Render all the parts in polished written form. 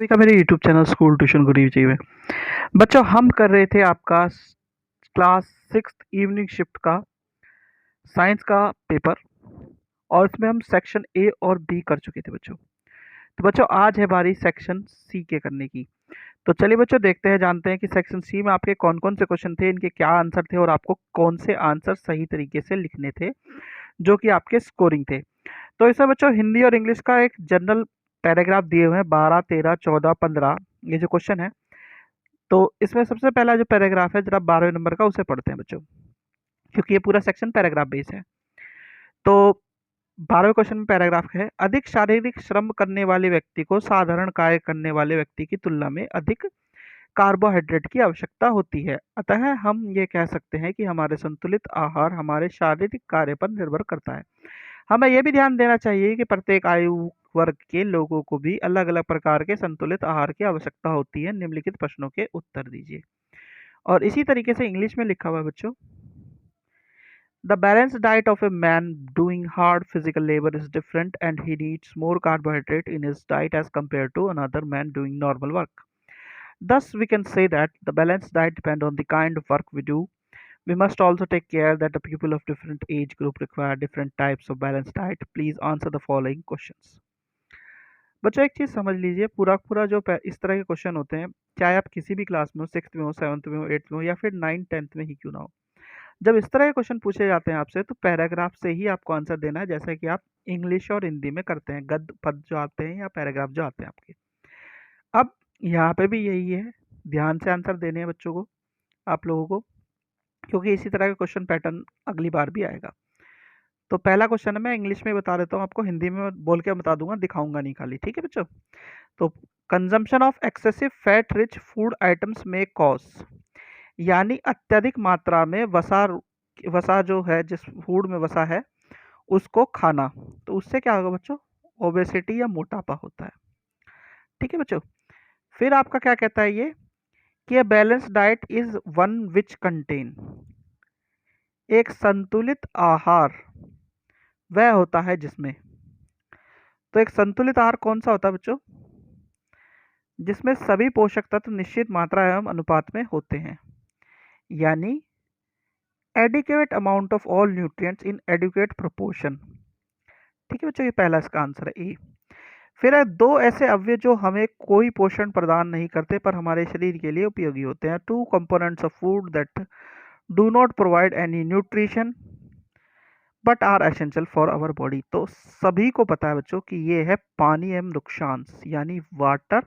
सभी का मेरे यूट्यूब चैनल स्कूल ट्यूशन गुरु जी में। बच्चों, हम कर रहे थे आपका क्लास सिक्स इवनिंग शिफ्ट का साइंस का पेपर, और इसमें हम सेक्शन ए और बी कर चुके थे बच्चों। तो बच्चों, आज है बारी सेक्शन सी के करने की। तो चलिए बच्चों, देखते हैं, जानते हैं कि सेक्शन सी में आपके कौन कौन से क्वेश्चन थे, इनके क्या आंसर थे और आपको कौन से आंसर सही तरीके से लिखने थे जो कि आपके स्कोरिंग थे। तो इसमें बच्चों हिंदी और इंग्लिश का एक जनरल पैराग्राफ दिए हुए हैं, 12, 13, 14, 15 ये जो क्वेश्चन है। तो इसमें सबसे पहला जो पैराग्राफ है, जरा 12वें नंबर का, उसे पढ़ते हैं बच्चों, क्योंकि ये पूरा सेक्शन पैराग्राफ बेस है। तो 12वें क्वेश्चन में पैराग्राफ है, अधिक शारीरिक श्रम करने वाले व्यक्ति को साधारण कार्य करने वाले व्यक्ति की तुलना में अधिक कार्बोहाइड्रेट की आवश्यकता होती है। अतः हम ये कह सकते हैं कि हमारे संतुलित आहार हमारे शारीरिक कार्य पर निर्भर करता है। हमें यह भी ध्यान देना चाहिए कि प्रत्येक आयु वर्ग के लोगों को भी अलग अलग प्रकार के संतुलित आहार की आवश्यकता होती है। निम्नलिखित प्रश्नों के उत्तर दीजिए। और इसी तरीके से इंग्लिश में लिखा हुआ है बच्चों, the balance diet of a man doing hard physical labour is different and he needs more carbohydrate in his diet as compare to another man doing normal work. Thus, we can say that the balanced diet depends on the kind of work we do. We must also take care that the people of different age group require different types of balanced diet. Please answer the following questions. बच्चों, एक चीज़ समझ लीजिए, पूरा पूरा जो इस तरह के क्वेश्चन होते हैं, चाहे आप किसी भी क्लास में हो, सिक्स में हो, सेवन्थ में हो, एट्थ में हो, या फिर नाइन्थ टेंथ में ही क्यों ना हो, जब इस तरह के क्वेश्चन पूछे जाते हैं आपसे, तो पैराग्राफ से ही आपको आंसर देना है, जैसा कि आप इंग्लिश और हिंदी में करते हैं, गद्य पद जो आते हैं या पैराग्राफ जो आते हैं आपके। अब यहाँ पे भी यही है, ध्यान से आंसर देने हैं बच्चों को, आप लोगों को, क्योंकि इसी तरह का क्वेश्चन पैटर्न अगली बार भी आएगा। तो पहला क्वेश्चन है, मैं इंग्लिश में बता देता हूँ आपको, हिंदी में बोल के बता दूंगा, दिखाऊंगा नहीं खाली, ठीक है बच्चों। तो consumption of excessive fat rich food items में कॉज, यानी अत्यधिक मात्रा में वसा, वसा जो है, जिस फूड में वसा है उसको खाना, तो उससे क्या होगा बच्चों, ओबेसिटी या मोटापा होता है, ठीक है बच्चों। फिर आपका क्या कहता है ये, कि a balanced diet is one which contain, एक संतुलित आहार वह होता है जिसमें, तो एक संतुलित आहार कौन सा होता है बच्चों, जिसमें सभी पोषक तत्व निश्चित मात्रा एवं अनुपात में होते हैं, यानी adequate amount of all nutrients in adequate proportion, ठीक है बच्चों, ये पहला इसका आंसर है ए। फिर है, दो ऐसे अवयव जो हमें कोई पोषण प्रदान नहीं करते पर हमारे शरीर के लिए उपयोगी होते हैं, two components of food that do not provide any nutrition but are essential for our body. तो सभी को पता है बच्चों कि ये है पानी एवं रुक्षांश, यानी वाटर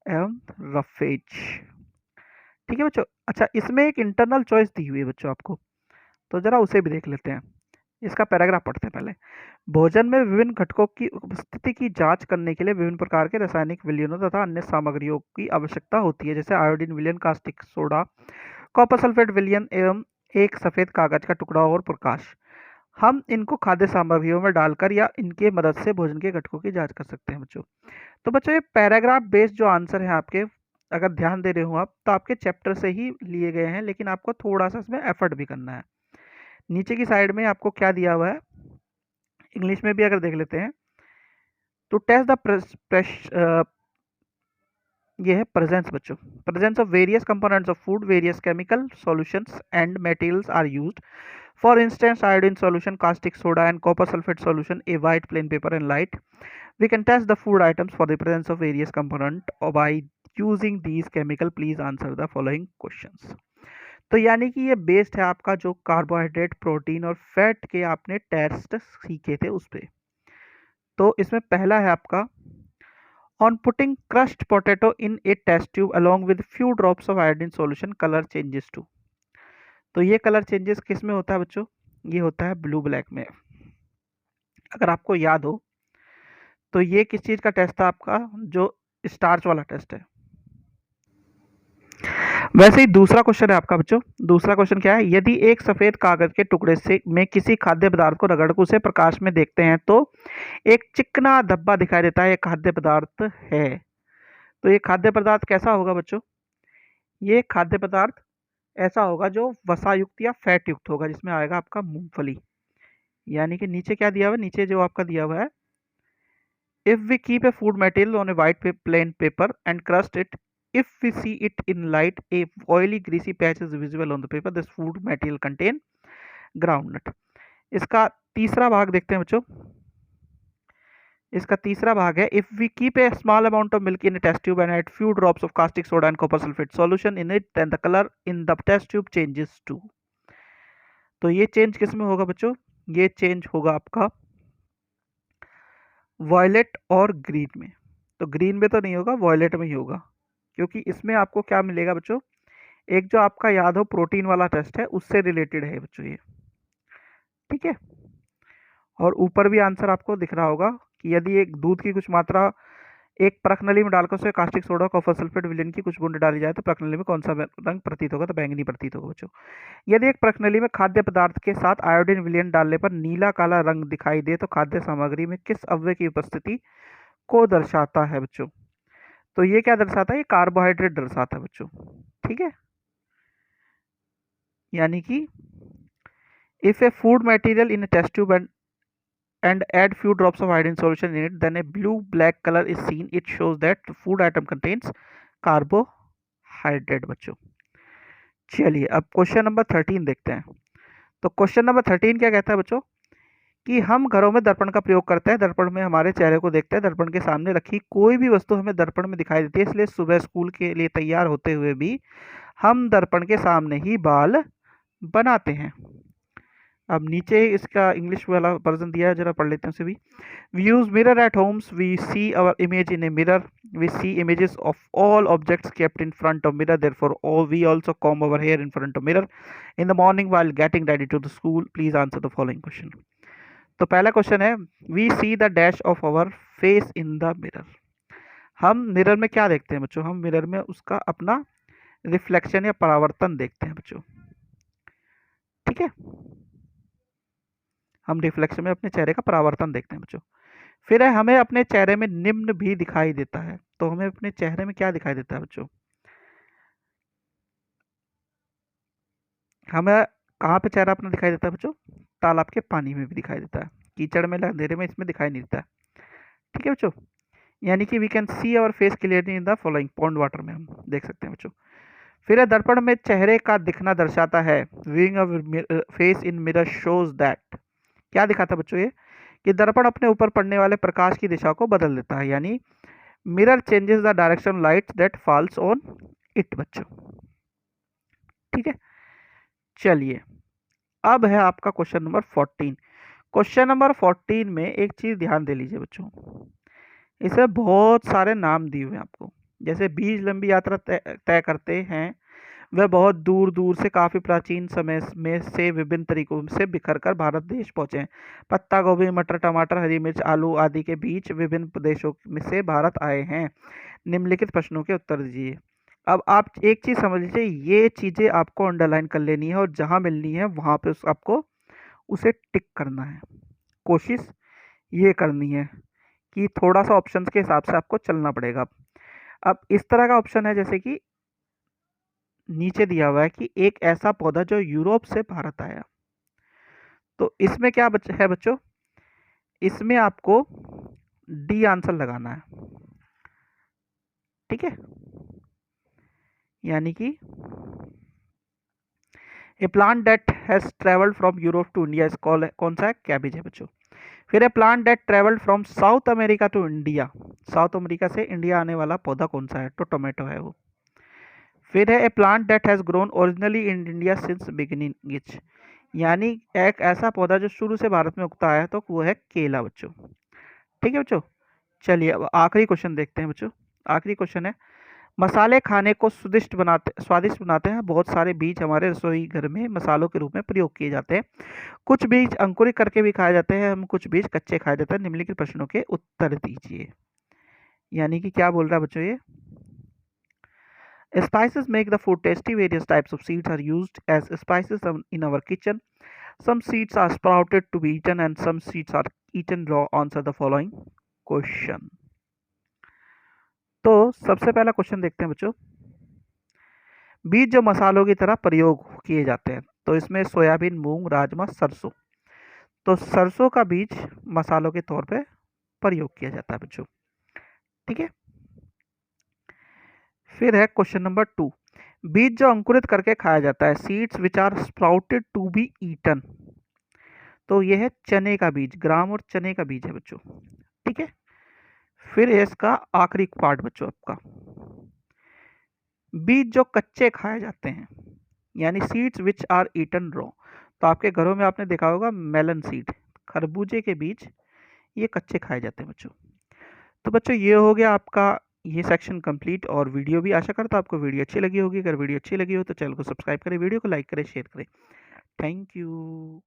एवं रफेज, ठीक है बच्चों। अच्छा, इसमें एक इंटरनल चॉइस दी हुई है बच्चों आपको, तो जरा उसे भी देख लेते हैं। इसका पैराग्राफ पढ़ते हैं पहले। भोजन में विभिन्न घटकों की उपस्थिति की जांच करने के लिए विभिन्न प्रकार के रासायनिक विलयनों तथा अन्य सामग्रियों की आवश्यकता होती है, जैसे आयोडीन विलयन, कास्टिक सोडा, कॉपर सल्फेट विलयन एवं एक सफेद कागज का टुकड़ा और प्रकाश। हम इनको खाद्य सामग्रियों में डालकर या इनके मदद से भोजन के घटकों की जांच कर सकते हैं बच्चों। तो बच्चों, ये पैराग्राफ बेस्ड जो आंसर है आपके, अगर ध्यान दे रहे हो आप, तो आपके चैप्टर से ही लिए गए हैं, लेकिन आपको थोड़ा सा इसमें एफर्ट भी करना है। नीचे की साइड में आपको क्या दिया हुआ है, इंग्लिश में भी अगर देख लेते हैं, तो टेस्ट द ये है प्रेजेंस बच्चों, presence of various components of food, various chemical solutions and materials are used. For instance, iodine solution, caustic soda and copper sulfate solution, a white plain paper and light. We can test the food items for the presence of various component or by using these chemical. Please answer the following questions. तो यानी कि ये based है आपका जो carbohydrate, protein और fat के आपने टेस्ट सीखे थे उस पे। तो इसमें पहला है आपका, on putting crushed potato in a test tube along with few drops of iodine solution, color changes to। तो ये कलर चेंजेस किस में होता है बच्चों, ये होता है ब्लू ब्लैक में। अगर आपको याद हो तो ये किस चीज का टेस्ट था आपका, जो स्टार्च वाला टेस्ट है। वैसे ही दूसरा क्वेश्चन है आपका बच्चों, दूसरा क्वेश्चन क्या है, यदि एक सफेद कागज के टुकड़े से में किसी खाद्य पदार्थ को रगड़कर उसे प्रकाश में देखते हैं तो एक चिकना धब्बा दिखाई देता है, ये खाद्य पदार्थ है। तो ये खाद्य पदार्थ कैसा होगा बच्चों, ये खाद्य पदार्थ ऐसा होगा जो वसा युक्त या फैट युक्त होगा, जिसमें आएगा आपका मूंगफली। यानी कि नीचे क्या दिया हुआ है, नीचे जो आपका दिया हुआ है If we keep a food material on a white plain paper and crust it, if we see it in light, a oily greasy patch is visible on the paper. This food material contain groundnut. इसका तीसरा भाग देखते हैं बच्चों। इसका तीसरा भाग है, if we keep a small amount of milk in a test tube and add few drops of caustic soda and copper sulphate solution in it, then the colour in the test tube changes to. तो ये change किस में होगा बच्चों? ये change होगा आपका violet और ग्रीन में। तो ग्रीन में तो नहीं होगा, वॉयलेट में ही होगा, क्योंकि इसमें आपको क्या मिलेगा बच्चों? एक जो आपका याद हो प्रोटीन वाला टेस्ट है, उससे रिलेटेड है बच्चों ये, ठीक है। और ऊपर भी आंसर आपको दिख रहा होगा कि यदि एक दूध की कुछ मात्रा एक परखनली में डालकर उसमें caustic soda copper sulphate villain की कुछ बूंद डाली जाए तो परखनली में कौन सा रंग प्रतीत होगा? तो बैंगनी प्रतीत होगा बच्चों। यदि एक परखनली में खाद्य पदार्थ के साथ आयोडीन विलेन डालने पर नीला काला रंग दिखाई दे तो खाद्य सामग्री में किस अवयव की उपस्थिति को दर्शाता है बच्चों? तो ये क्या दर्शाता है? ये कार्बोहाइड्रेट दर्शाता है बच्चों, ठीक है। यानी कि if a food material in a test tube and add few drops of iodine solution in it, then a blue black color is seen. It shows that the food item contains carbohydrate बच्चों। चलिए अब question number 13 देखते हैं। तो question number 13 क्या कहता है बच्चों? कि हम घरों में दर्पण का प्रयोग करते हैं, दर्पण में हमारे चेहरे को देखते हैं, दर्पण के सामने रखी कोई भी वस्तु हमें दर्पण में दिखाई देती है, इसलिए सुबह स्कूल के लिए तैयार होते हुए भी हम दर्पण के सामने ही बाल बनाते हैं। अब नीचे इसका इंग्लिश वाला वर्जन दिया है, जरा पढ़ लेते हैं उसे भी। We use mirror at homes, we see our image in a mirror, we see images of all objects kept in front of mirror, therefore we also comb our hair in front of mirror in the morning while getting ready to the school. Please answer the following question. तो पहला question है, we see the dash of our face in the mirror. हम mirror में क्या देखते हैं बच्चों? हम मिरर में उसका अपना रिफ्लेक्शन या परावर्तन देखते हैं बच्चों, ठीक है। हम रिफ्लेक्शन में अपने चेहरे का परावर्तन देखते हैं बच्चों। फिर है, हमें अपने चेहरे में निम्न भी दिखाई देता है। तो हमें अपने चेहरे में क्या दिखाई देता है बच्चों? हमें कहाँ पे चेहरा अपना दिखाई देता है बच्चों? तालाब के पानी में भी दिखाई देता है, कीचड़ में अंधेरे में इसमें दिखाई नहीं देता है, ठीक है बच्चों। यानी कि we can see our face clearly in the following, pond water में हम देख सकते हैं बच्चों। फिर है, दर्पण में चेहरे का दिखना दर्शाता है, viewing a face in mirror shows that. क्या दिखाता है बच्चों ये? कि दर्पण अपने ऊपर पड़ने वाले प्रकाश की दिशा को बदल देता है, यानी mirror changes the direction light that falls on it बच्चों, ठीक है। चलिए अब है आपका क्वेश्चन नंबर 14। क्वेश्चन नंबर 14 में एक चीज ध्यान दे लीजिए बच्चों, इसमें बहुत सारे नाम दिए हुए हैं आपको। जैसे बीज लंबी यात्रा तय करते हैं, वह बहुत दूर दूर से काफ़ी प्राचीन समय में से विभिन्न तरीकों से बिखर कर भारत देश पहुँचे हैं। पत्ता गोभी, मटर, टमाटर, हरी मिर्च, आलू आदि के बीज विभिन्न प्रदेशों में से भारत आए हैं। निम्नलिखित प्रश्नों के उत्तर दीजिए। अब आप एक चीज़ समझ लीजिए, ये चीज़ें आपको अंडरलाइन कर लेनी है और जहाँ मिलनी है वहाँ पे आपको उसे टिक करना है। कोशिश ये करनी है कि थोड़ा सा ऑप्शन के हिसाब से आपको चलना पड़ेगा। अब इस तरह का ऑप्शन है, जैसे कि नीचे दिया हुआ है कि एक ऐसा पौधा जो यूरोप से भारत आया। तो इसमें क्या है बच्चों? इसमें आपको डी आंसर लगाना है, ठीक है। यानी कि a plant that has travelled from Europe to India is called, कौन सा है? कैबिज है बच्चों। फिर a plant that travelled from South America to India, South America से इंडिया आने वाला पौधा कौन सा है? तो टोमेटो है वो। फिर है, a plant that has grown originally in India since beginning, यानी एक ऐसा पौधा जो शुरू से भारत में उगता है, तो वो है केला बच्चों, ठीक है बच्चों। चलिए अब आखिरी क्वेश्चन देखते हैं बच्चों। आखिरी क्वेश्चन है, मसाले खाने को स्वादिष्ट बनाते हैं। बहुत सारे बीज हमारे रसोई घर में मसालों के रूप में प्रयोग किए जाते हैं। कुछ बीज अंकुरित करके भी खाए जाते हैं, हम कुछ बीज कच्चे खाए जाते हैं। निम्नलिखित प्रश्नों के उत्तर दीजिए। यानी कि क्या बोल रहा है बच्चों ये? Spices make the food tasty. Various types of seeds are used as spices in our kitchen. Some seeds are sprouted to be eaten and some seeds are eaten raw. Answer the following question. तो सबसे पहला question देखते हैं बच्चों, बीज जो मसालों की तरह प्रयोग किए जाते हैं। तो इसमें सोयाबीन, मूंग, राजमा, सरसों। तो सरसों का बीज मसालों के तौर पे प्रयोग किया जाता है बच्चों। ठीक है, फिर है क्वेश्चन नंबर 2। बीज जो अंकुरित करके खाया जाता है, seeds which are sprouted to be eaten. तो ये है चने का बीज, ग्राम और चने का बीज है बच्चों। ठीक है, फिर है इसका आखिरी पार्ट बच्चों आपका, बीज जो कच्चे खाए जाते हैं, यानी seeds which are eaten raw. तो आपके घरों में आपने देखा होगा मेलन सीड, खरबूजे के बीज, ये कच्चे खाए जाते हैं बच्चों। तो बच्चों ये हो गया आपका ये सेक्शन कंप्लीट, और वीडियो भी आशा करता हूँ आपको वीडियो अच्छी लगी होगी। अगर वीडियो अच्छी लगी हो तो चैनल को सब्सक्राइब करें, वीडियो को लाइक करें, शेयर करें। Thank you.